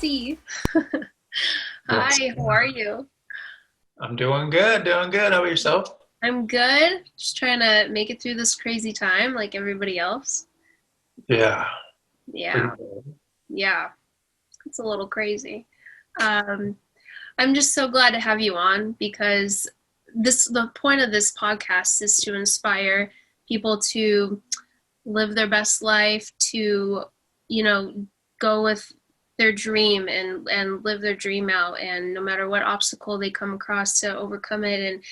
Jesse. What's Hi, how are you? I'm doing good, doing good. How about yourself? I'm good. Just trying to make it through this crazy time like everybody else. Yeah, pretty Yeah, good. yeah, it's a little crazy. Um, I'm just so glad to have you on because the point of this podcast is to inspire people to live their best life, to, you know, go with their dream and live their dream out, and no matter what obstacle they come across, to overcome it and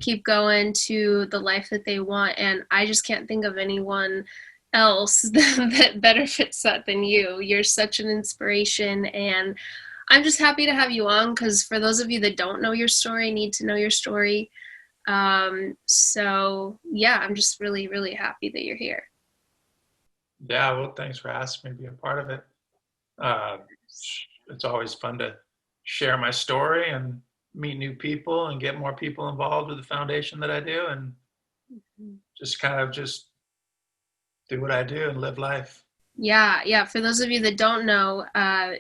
keep going to the life that they want. And I just can't think of anyone else that better fits that than you. You're such an inspiration, and I'm just happy to have you on because for those of you that don't know your story, need to know your story. So yeah, I'm just really, really happy that you're here. Yeah, well, thanks for asking me to be a part of it. Uh, it's always fun to share my story and meet new people and get more people involved with the foundation that I do and just kind of just do what I do and live life. Yeah, yeah. For those of you that don't know,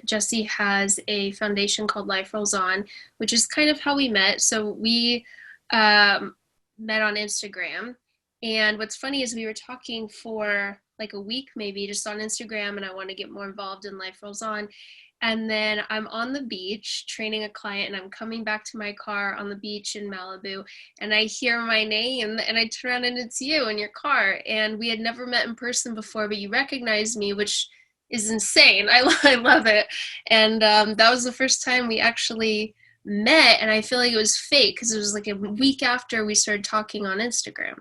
Jesse has a foundation called Life Rolls On, which is kind of how we met. So we um, met on Instagram. And what's funny is we were talking for like a week, maybe just on Instagram, and I want to get more involved in Life Rolls On. And then I'm on the beach training a client, and I'm coming back to my car on the beach in Malibu, and I hear my name, and I turn around and it's you in your car. And we had never met in person before, but you recognized me, which is insane. I love it. And that was the first time we actually met, and I feel like it was fake because it was like a week after we started talking on Instagram.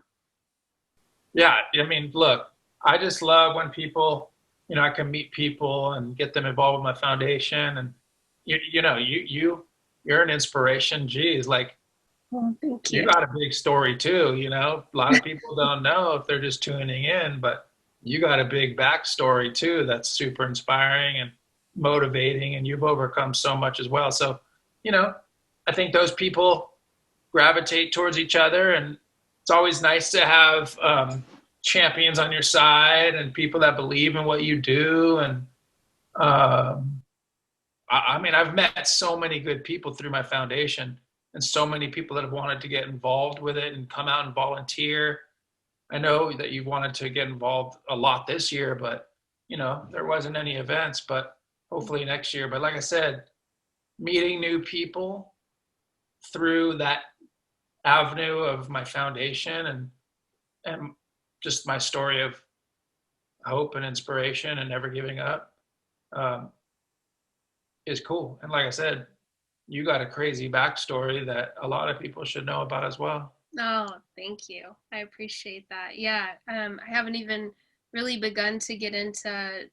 Yeah, I mean, look, I just love when people, I can meet people and get them involved with my foundation and you're an inspiration. Geez, like Oh, thank you you. got a big story too, A lot of people don't know if they're just tuning in, but you got a big backstory too that's super inspiring and motivating, and you've overcome so much as well. So, you know, I think those people gravitate towards each other, and it's always nice to have champions on your side and people that believe in what you do. And um, I mean, I've met so many good people through my foundation and so many people that have wanted to get involved with it and come out and volunteer. I know that you wanted to get involved a lot this year, but there wasn't any events, but hopefully next year. But like I said, meeting new people through that avenue of my foundation and just my story of hope and inspiration and never giving up um, is cool. And like I said, you got a crazy backstory that a lot of people should know about as well. Oh, thank you. I appreciate that. Yeah, I haven't even really begun to get into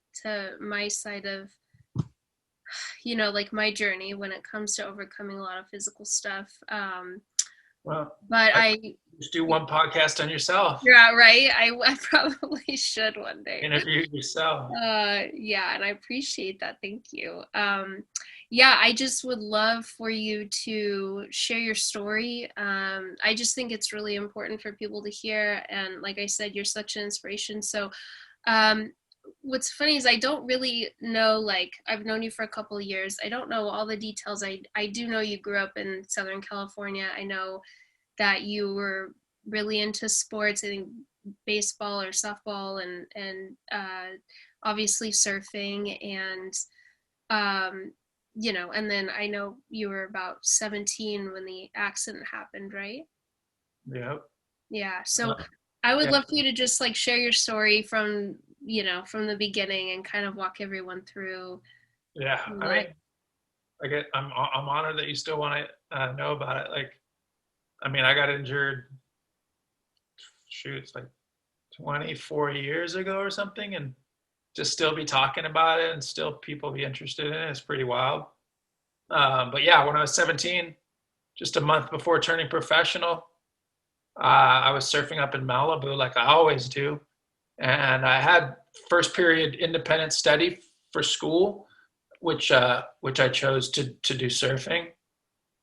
my side of, like my journey when it comes to overcoming a lot of physical stuff. Well, But I just do one podcast on yourself, yeah, right. I probably should one day. interview yourself. Yeah, and I appreciate that. Thank you. Yeah, I just would love for you to share your story. I just think it's really important for people to hear. And like I said, you're such an inspiration. So, um, what's funny is I don't really know, like, I've known you for a couple of years. I don't know all the details. I do know you grew up in Southern California. I know that you were really into sports. I think baseball or softball, and obviously surfing, and um, and then I know you were about 17 when the accident happened, right? Yep. Yeah. So Uh, I would yeah. love for you to just like share your story from from the beginning and kind of walk everyone through Yeah. your I life. mean, I'm honored that you still want to know about it. Like, I mean, I got injured, shoot, it's like 24 years ago or something, and just still be talking about it and still people be interested in it. It's pretty wild. But yeah, when I was 17, just a month before turning professional, I was surfing up in Malibu like I always do. And I had first period independent study for school, which I chose to do surfing.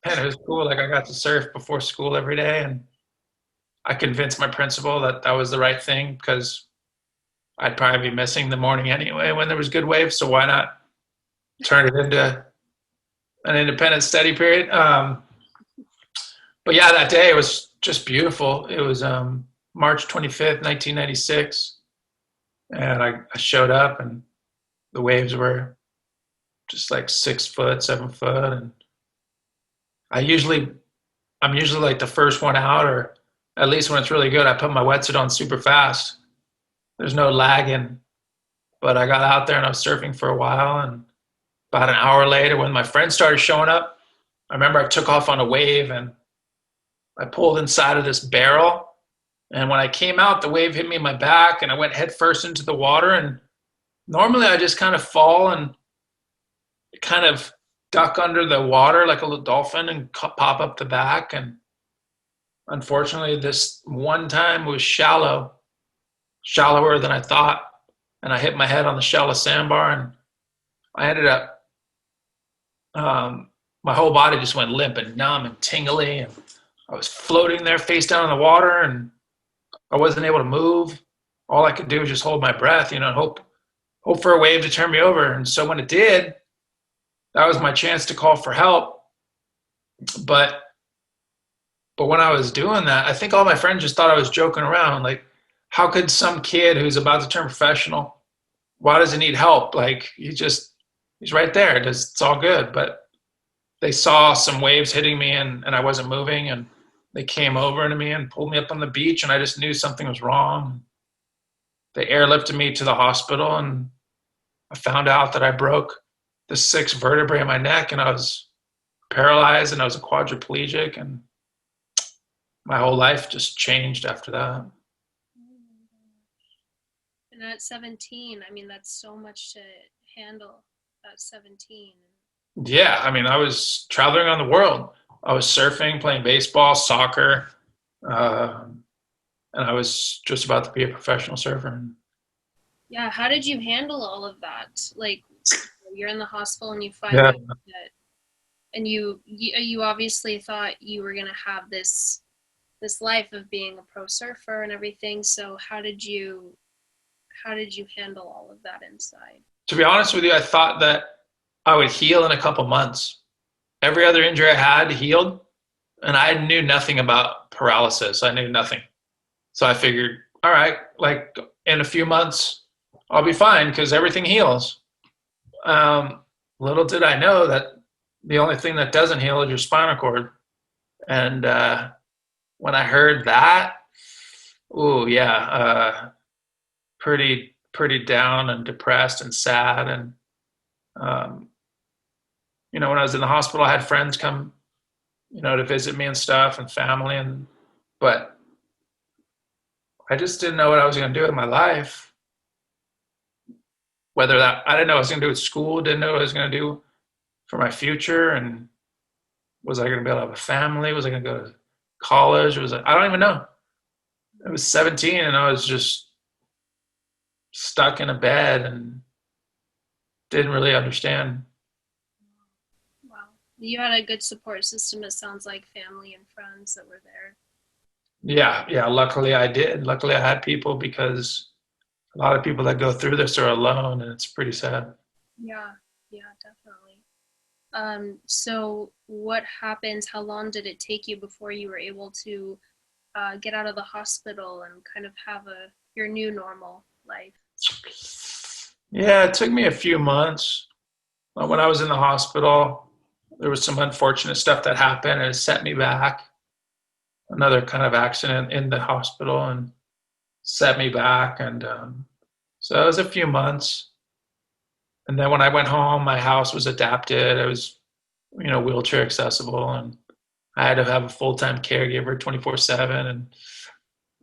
And it was cool. Like I got to surf before school every day, and I convinced my principal that that was the right thing because I'd probably be missing the morning anyway when there was good waves. So why not turned it into an independent study period. But yeah, that day it was just beautiful. It was March 25th, 1996. And I showed up and the waves were just like 6 foot, 7 foot. And I usually, I'm usually like the first one out, or at least when it's really good, I put my wetsuit on super fast. There's no lagging, but I got out there and I was surfing for a while. And about an hour later, when my friends started showing up, I remember I took off on a wave and I pulled inside of this barrel. And when I came out, the wave hit me in my back and I went head first into the water. And normally I just kind of fall and kind of duck under the water like a little dolphin and pop up the back. And unfortunately, this one time was shallow, shallower than I thought. And I hit my head on the shallow sandbar and I ended up, my whole body just went limp and numb and tingly. And I was floating there face down in the water and I wasn't able to move. All I could do was just hold my breath, and hope for a wave to turn me over. And so when it did, that was my chance to call for help. But when I was doing that, I think all my friends just thought I was joking around. Like, how could some kid who's about to turn professional, why does he need help? Like, he's right there. It's all good. But they saw some waves hitting me and I wasn't moving. And they came over to me and pulled me up on the beach. And I just knew something was wrong. They airlifted me to the hospital and I found out that I broke the 6th vertebrae in my neck and I was paralyzed and I was a quadriplegic, and my whole life just changed after that. And at 17, I mean, that's so much to handle at 17. Yeah, I mean, I was traveling around the world. I was surfing, playing baseball, soccer, uh, and I was just about to be a professional surfer. Yeah, how did you handle all of that? Like, you're in the hospital and you find Yeah, out that, and you obviously thought you were gonna have this life of being a pro surfer and everything. So how did you handle all of that inside? to be honest with you, I thought that I would heal in a couple months. Every other injury I had healed, and I knew nothing about paralysis. I knew nothing. So I figured, all right, like in a few months, I'll be fine because everything heals. Um, Little did I know that the only thing that doesn't heal is your spinal cord. And when I heard that, oh yeah, pretty down and depressed and sad. And um, when I was in the hospital, I had friends come, to visit me and stuff, and family, but I just didn't know what I was going to do with my life. Whether that I didn't know what I was going to do with school, didn't know what I was going to do for my future, and was I going to be able to have a family? Was I going to go to college? I don't even know. I was 17 and I was just stuck in a bed and didn't really understand. Wow. You had a good support system, it sounds like, family and friends that were there. Yeah, yeah. Luckily, I did. Luckily, I had people, because a lot of people that go through this are alone, and it's pretty sad. Yeah, yeah, definitely. So what happens? How long did it take you before you were able to get out of the hospital and kind of have your new normal life? Yeah, it took me a few months. When I was in the hospital, there was some unfortunate stuff that happened, and it set me back. Another kind of accident in the hospital and set me back, and so it was a few months. And then when I went home, my house was adapted. It was, wheelchair accessible, and I had to have a full-time caregiver 24/7, and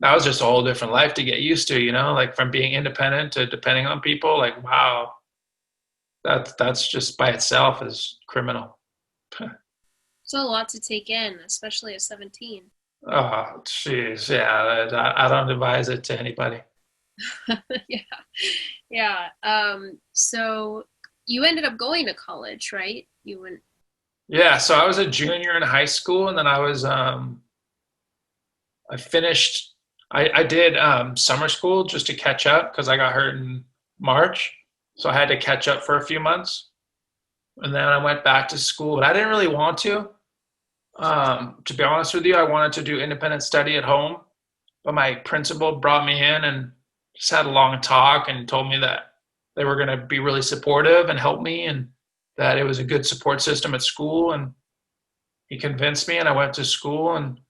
that was just a whole different life to get used to. Like from being independent to depending on people. Like, wow, that's just by itself is criminal. So a lot to take in, especially at 17. Oh, jeez, yeah, I don't advise it to anybody. Yeah, yeah. So you ended up going to college, right? You went. Yeah, so I was a junior in high school, and then I finished. I did summer school just to catch up because I got hurt in March, so I had to catch up for a few months. And then I went back to school, but I didn't really want to. To be honest with you, I wanted to do independent study at home, but my principal brought me in and just had a long talk and told me that they were going to be really supportive and help me, and that it was a good support system at school. And he convinced me, and I went to school. And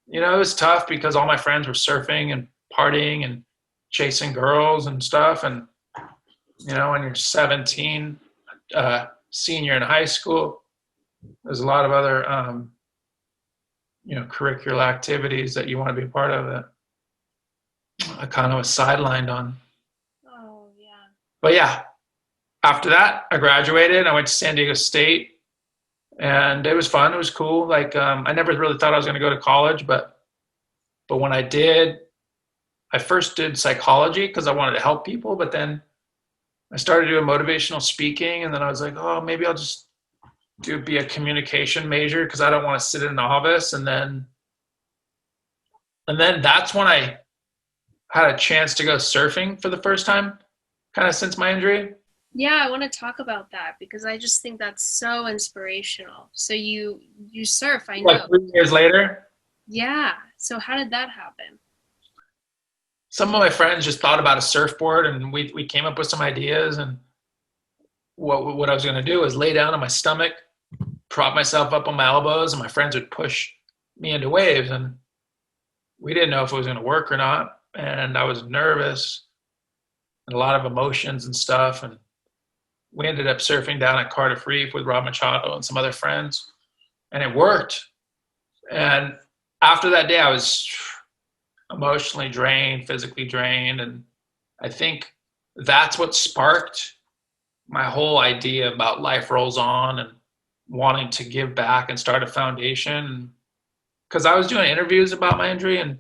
it was tough because all my friends were surfing and partying and chasing girls and stuff. And when you're 17, senior in high school, there's a lot of other curricular activities that you want to be a part of that I kind of was sidelined on. Oh, yeah. But yeah, after that, I graduated. I went to San Diego State, and it was fun. It was cool. Like, I never really thought I was going to go to college, but when I did, I first did psychology because I wanted to help people. But then I started doing motivational speaking, and then I was like, oh, maybe I'll just be a communication major because I don't want to sit in an office. And then that's when I had a chance to go surfing for the first time, kind of since my injury. Yeah, I want to talk about that because I just think that's so inspirational. So you surf, I Like know. 3 years later, Yeah. So how did that happen? some of my friends just thought about a surfboard, and we came up with some ideas. And what I was going to do is lay down on my stomach, prop myself up on my elbows, and my friends would push me into waves. And we didn't know if it was going to work or not. And I was nervous and a lot of emotions and stuff. And we ended up surfing down at Cardiff Reef with Rob Machado and some other friends, and it worked. And after that day, I was emotionally drained, physically drained. And I think that's what sparked my whole idea about Life Rolls On and wanting to give back and start a foundation. Because I was doing interviews about my injury, and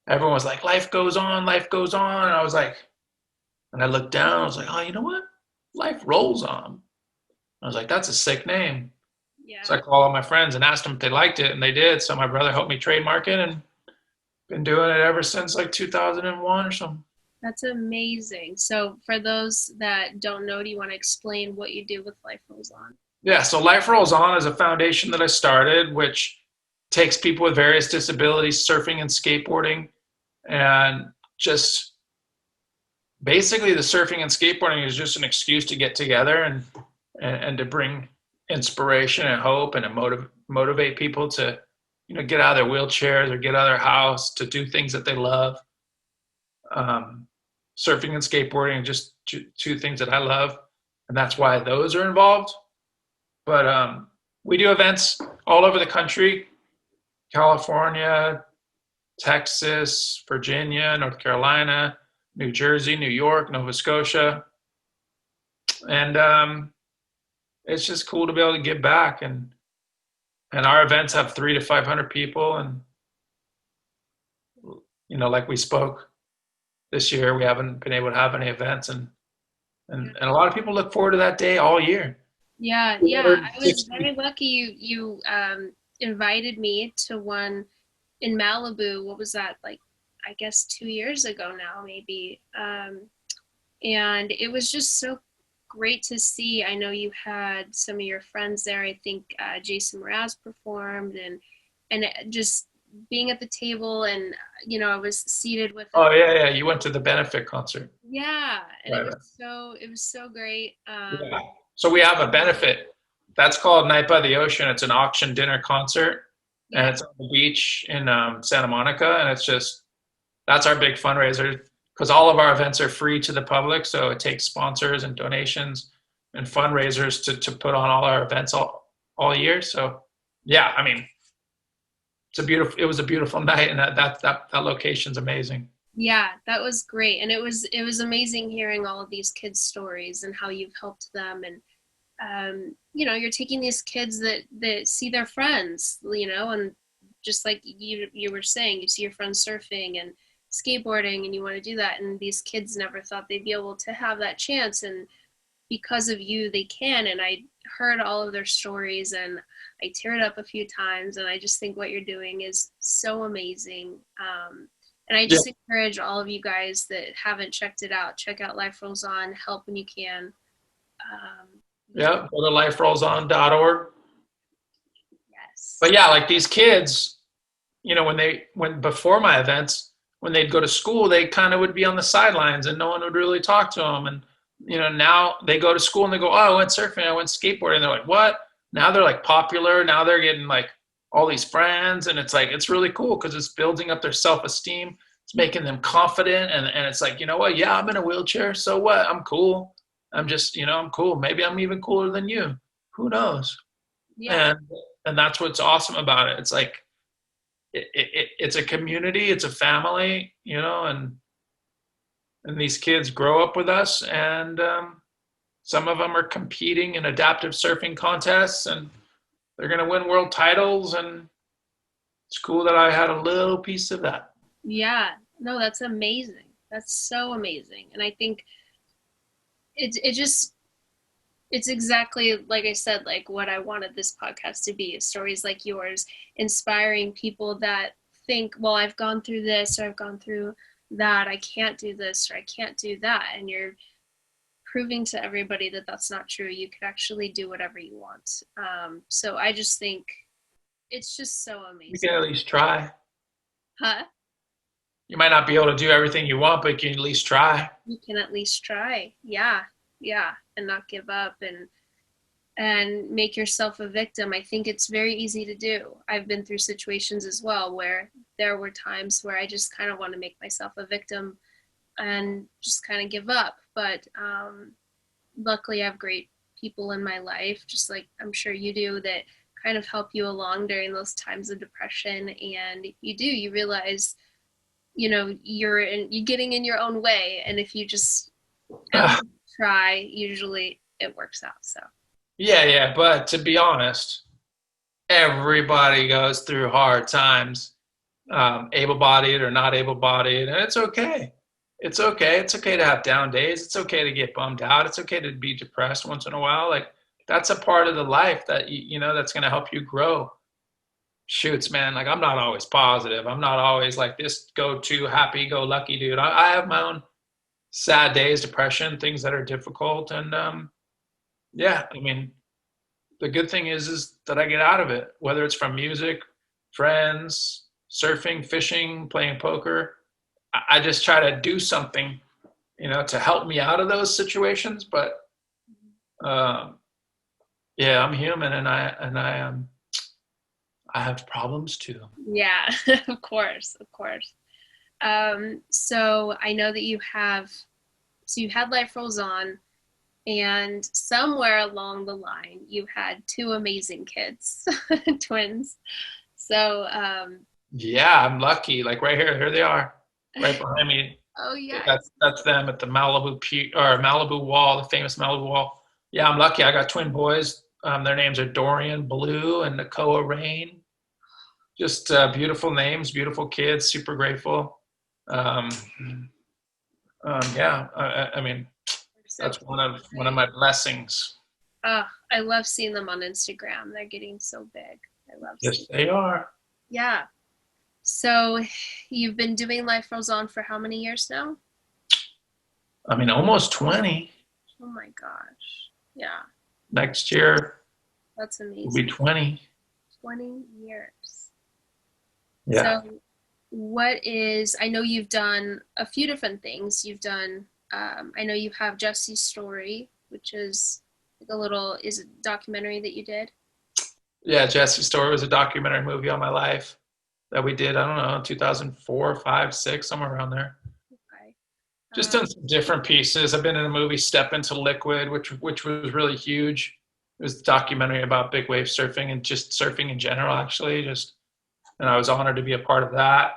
everyone was like, life goes on, life goes on. And I was like, and I looked down, I was like, oh, you know what? Life rolls on. I was like, that's a sick name. Yeah. So I called all my friends and asked them if they liked it, and they did. So my brother helped me trademark it, and been doing it ever since like 2001 or something. That's amazing. So for those that don't know, do you want to explain what you do with Life Rolls On? Yeah, so Life Rolls On is a foundation that I started, which takes people with various disabilities, surfing and skateboarding, and just basically the surfing and skateboarding is just an excuse to get together and to bring inspiration and hope and to motivate people to get out of their wheelchairs or get out of their house to do things that they love. Surfing and skateboarding are just two things that I love, and that's why those are involved. But we do events all over the country: California, Texas, Virginia, North Carolina, New Jersey, New York, Nova Scotia. And it's just cool to be able to give back. And our events have 300 to 500 people. And, like we spoke this year, we haven't been able to have any events. And a lot of people look forward to that day all year. Yeah, yeah. I was very lucky you invited me to one in Malibu. What was that, like, I guess 2 years ago now, maybe. And it was just so great to see. I know you had some of your friends there. I think Jason Mraz performed, and just being at the table, and I was seated with. Oh yeah, you went to the benefit concert. Yeah, and Right. it was so great. Yeah. So we have a benefit that's called Night by the Ocean. It's an auction dinner concert, and it's on the beach in Santa Monica, and that's our big fundraiser, because all of our events are free to the public. So it takes sponsors and donations and fundraisers to put on all our events all year. So yeah, I mean, it was a beautiful night, and that location's amazing. Yeah, that was great. And it was amazing hearing all of these kids' stories and how you've helped them. And you're taking these kids that see their friends, and just like you were saying, you see your friends surfing and skateboarding, and you want to do that, and these kids never thought they'd be able to have that chance, and because of you they can. And I heard all of their stories, and I teared up a few times, and I just think what you're doing is so amazing. And I just encourage all of you guys that haven't checked it out, check out Life Rolls On, help when you can. Yeah, go to liferollson.org. Yes. But yeah, like these kids, when before my events, when they'd go to school, they kind of would be on the sidelines and no one would really talk to them. And now they go to school and they go, "Oh, I went surfing, I went skateboarding." And they're like, "What?" Now they're like popular. Now they're getting like all these friends, and it's like it's really cool because it's building up their self-esteem. It's making them confident, and it's like, you know what? Yeah, I'm in a wheelchair, so what? I'm cool. I'm just, I'm cool. Maybe I'm even cooler than you. Who knows? Yeah. And that's what's awesome about it. It's like it's a community, it's a family, and these kids grow up with us, and some of them are competing in adaptive surfing contests, and they're going to win world titles, and it's cool that I had a little piece of that. Yeah. No, that's amazing. That's so amazing. And I think it just it's exactly like I said, like what I wanted this podcast to be, stories like yours, inspiring people that think, well, I've gone through this or I've gone through that, I can't do this or I can't do that, and you're proving to everybody that that's not true. You could actually do whatever you want. So I just think it's just so You amazing. can at least try. Huh? You might not be able to do everything you want, but you can at least try. You can at least try. Yeah. Yeah. And not give up and make yourself a victim. I think it's very easy to do. I've been through situations as well where there were times where I just kind of want to make myself a victim and just kind of give up. But luckily, I have great people in my life, just like I'm sure you do, that kind of help you along during those times of depression. And you realize, you're getting in your own way. And if you just at least try, usually it works out. So. Yeah. But to be honest, everybody goes through hard times, able-bodied or not able-bodied, and it's okay. It's okay. It's okay to have down days. It's okay to get bummed out. It's okay to be depressed once in a while. Like that's a part of the life that that's going to help you grow. Shoots, man. Like I'm not always positive. I'm not always like this go-to happy-go-lucky dude. I have my own sad days, depression, things that are difficult, and yeah. I mean, the good thing is that I get out of it, whether it's from music, friends, surfing, fishing, playing poker. I just try to do something, to help me out of those situations. But um, yeah, I'm human, and I have problems too. Yeah, of course, of course. So I know that you had Life Rolls On, and somewhere along the line, you had two amazing kids, twins. So, Yeah, I'm lucky. Like right here they are, right behind me. oh yeah, That's them at the Malibu Wall, the famous Malibu Wall. Yeah, I'm lucky. I got twin boys. Their names are Dorian Blue and Nakoa Rain. Just beautiful names, beautiful kids. Super grateful. Um, yeah, I mean so that's cute. one of my blessings. I love seeing them on Instagram. They're getting so big. I love Yes, seeing. they are. Yeah. So you've been doing Life Rolls On for how many years now? I mean, almost 20. Oh my gosh. Yeah, Next year that's will be amazing. 20. 20 years. Yeah. So I know you've done a few different things. I know you have Jesse's Story, which is like is it a documentary that you did? Yeah, Jesse's Story was a documentary movie on my life that we did, I don't know, 2004, 5, 6, somewhere around there. Okay. Just done some different pieces. I've been in a movie, Step Into Liquid, which was really huge. It was a documentary about big wave surfing and just surfing in general, actually. And I was honored to be a part of that.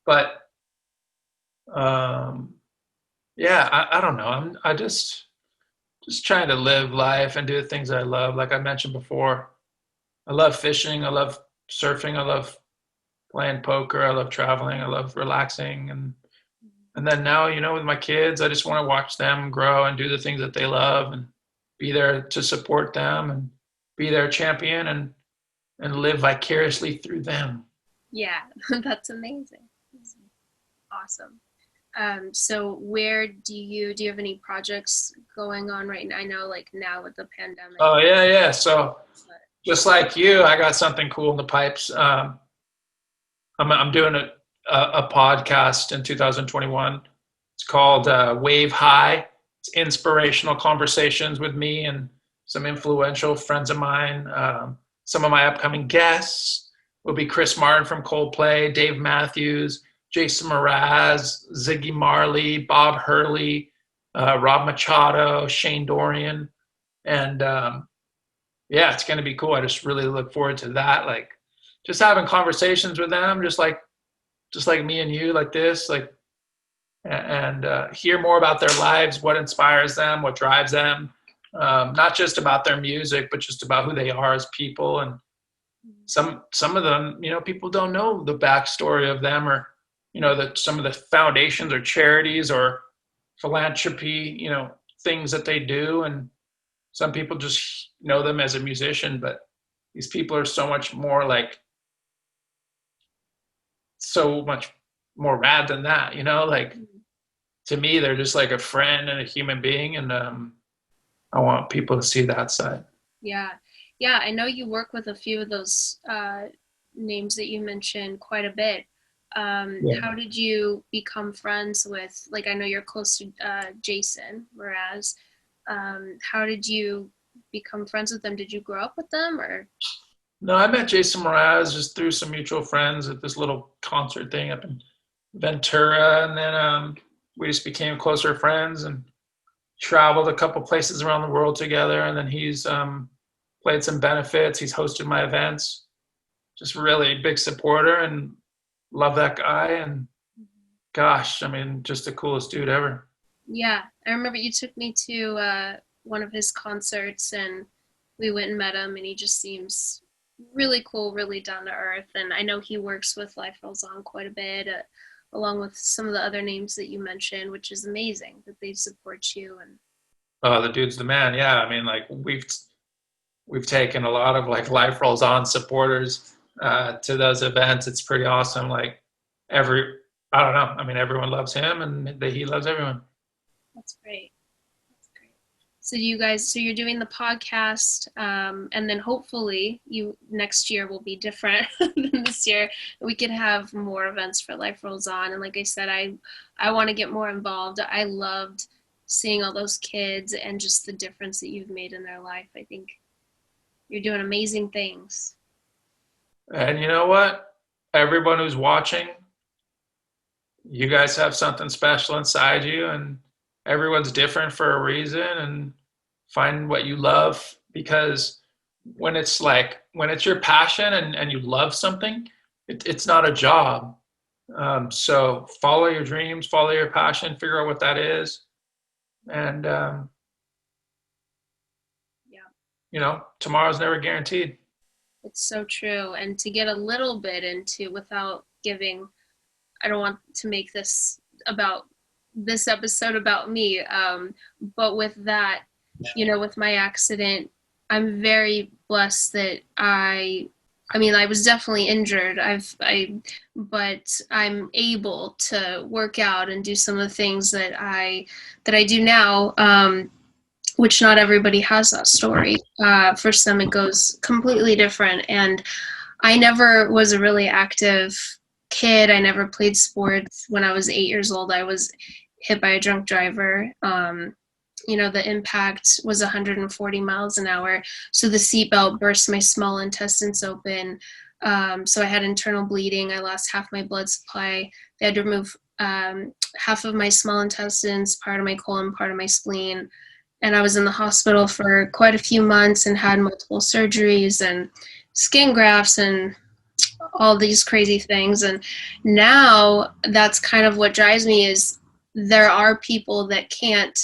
But um, yeah, I don't know. I just trying to live life and do the things that I love. Like I mentioned before, I love fishing. I love surfing. I love playing poker. I love traveling. I love relaxing. And then now, with my kids, I just want to watch them grow and do the things that they love and be there to support them and be their champion and live vicariously through them. Yeah, that's amazing. That's awesome. So where do you have any projects going on right now? I know like now with the pandemic. Oh yeah, yeah. So But just like you, I got something cool in the pipes. I'm doing a podcast in 2021. It's called Wave High. It's inspirational conversations with me and some influential friends of mine. Some of my upcoming guests will be Chris Martin from Coldplay, Dave Matthews, Jason Mraz, Ziggy Marley, Bob Hurley, Rob Machado, Shane Dorian, and yeah, it's going to be cool. I just really look forward to that. Like, just having conversations with them, just like me and you, like this, like, and hear more about their lives, what inspires them, what drives them, not just about their music, but just about who they are as people. And some of them, people don't know the backstory of them, or some of the foundations or charities or philanthropy, things that they do. And some people just know them as a musician, but these people are so much more like, so much more rad than that, like, to me, they're just like a friend and a human being. And I want people to see that side. yeah, yeah, I know you work with a few of those names that you mentioned quite a bit. Yeah. How did you become friends with, like, I know you're close to Jason Mraz. How did you become friends with them? Did you grow up with them or? No, I met Jason Mraz just through some mutual friends at this little concert thing up in Ventura. And then we just became closer friends and traveled a couple places around the world together. And then he's played some benefits. He's hosted my events. Just really big supporter, and love that guy. And gosh, I mean, just the coolest dude ever. Yeah, I remember you took me to one of his concerts and we went and met him, and he just seems really cool, really down to earth. And I know he works with Life Rolls On quite a bit, along with some of the other names that you mentioned, which is amazing that they support you. And Oh, the dude's the man. Yeah, I mean, like, we've taken a lot of like Life Rolls On supporters to those events. It's pretty awesome. Like, every I don't know. I mean, everyone loves him, and he loves everyone. that's great. That's great. So you guys, so you're doing the podcast, and then hopefully you next year will be different than this year. We could have more events for Life Rolls On, and like I said, I want to get more involved. I loved seeing all those kids and just the difference that you've made in their life. I think you're doing amazing things. And you know what? Everyone who's watching, you guys have something special inside you, and everyone's different for a reason. And find what you love, because when it's your passion, and you love something, it's not a job. So follow your dreams, follow your passion, figure out what that is. And Yeah, tomorrow's never guaranteed. it's so true. And to get a little bit into, without giving, I don't want to make this episode about me, but with that, with my accident, I'm very blessed that I mean, I was definitely injured. But I'm able to work out and do some of the things that I do now, which not everybody has that story. For some, it goes completely different. And I never was a really active kid. I never played sports. When I was 8 years old, I was hit by a drunk driver. The impact was 140 miles an hour. So the seatbelt burst my small intestines open. So I had internal bleeding. I lost half my blood supply. They had to remove half of my small intestines, part of my colon, part of my spleen. And I was in the hospital for quite a few months and had multiple surgeries and skin grafts and all these crazy things. And now that's kind of what drives me, is there are people that can't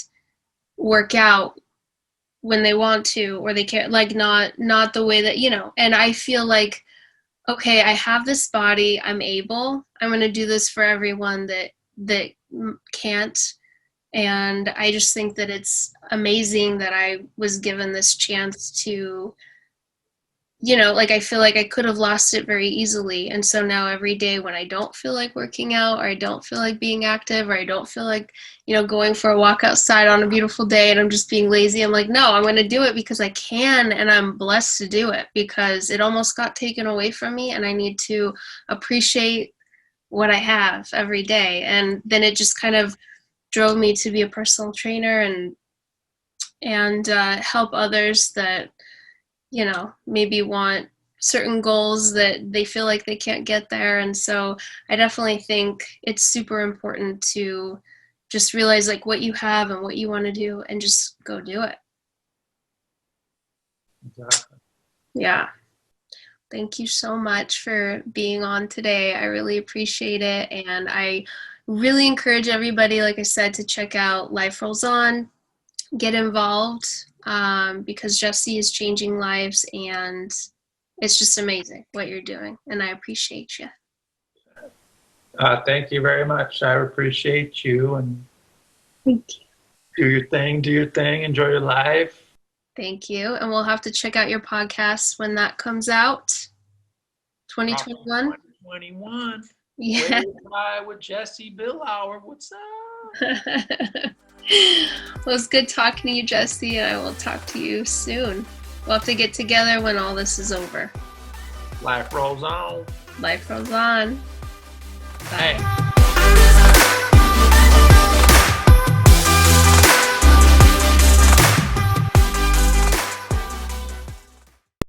work out when they want to, or they can't, like, not the way that, and I feel like, okay, I have this body, I'm going to do this for everyone that can't. And I just think that it's amazing that I was given this chance to like I feel like I could have lost it very easily. And so now every day when I don't feel like working out, or I don't feel like being active, or I don't feel like, going for a walk outside on a beautiful day and I'm just being lazy, I'm like, no, I'm going to do it because I can, and I'm blessed to do it because it almost got taken away from me, and I need to appreciate what I have every day. And then it just kind of drove me to be a personal trainer and help others that maybe want certain goals that they feel like they can't get there. And so I definitely think it's super important to just realize like what you have and what you want to do and just go do it. Exactly. Yeah. Thank you so much for being on today. I really appreciate it. And I really encourage everybody, like I said, to check out Life Rolls On, get involved, because Jesse is changing lives, and it's just amazing what you're doing, and I appreciate you. Thank you very much. I appreciate you, and Thank you. do your thing, enjoy your life. Thank you. And we'll have to check out your podcast when that comes out. 2021. 2021. Yeah. With Jesse Billauer. What's up? Well, it's good talking to you, Jesse, and I will talk to you soon. We'll have to get together when all this is over. Life rolls on. Life rolls on. Bye. Hey.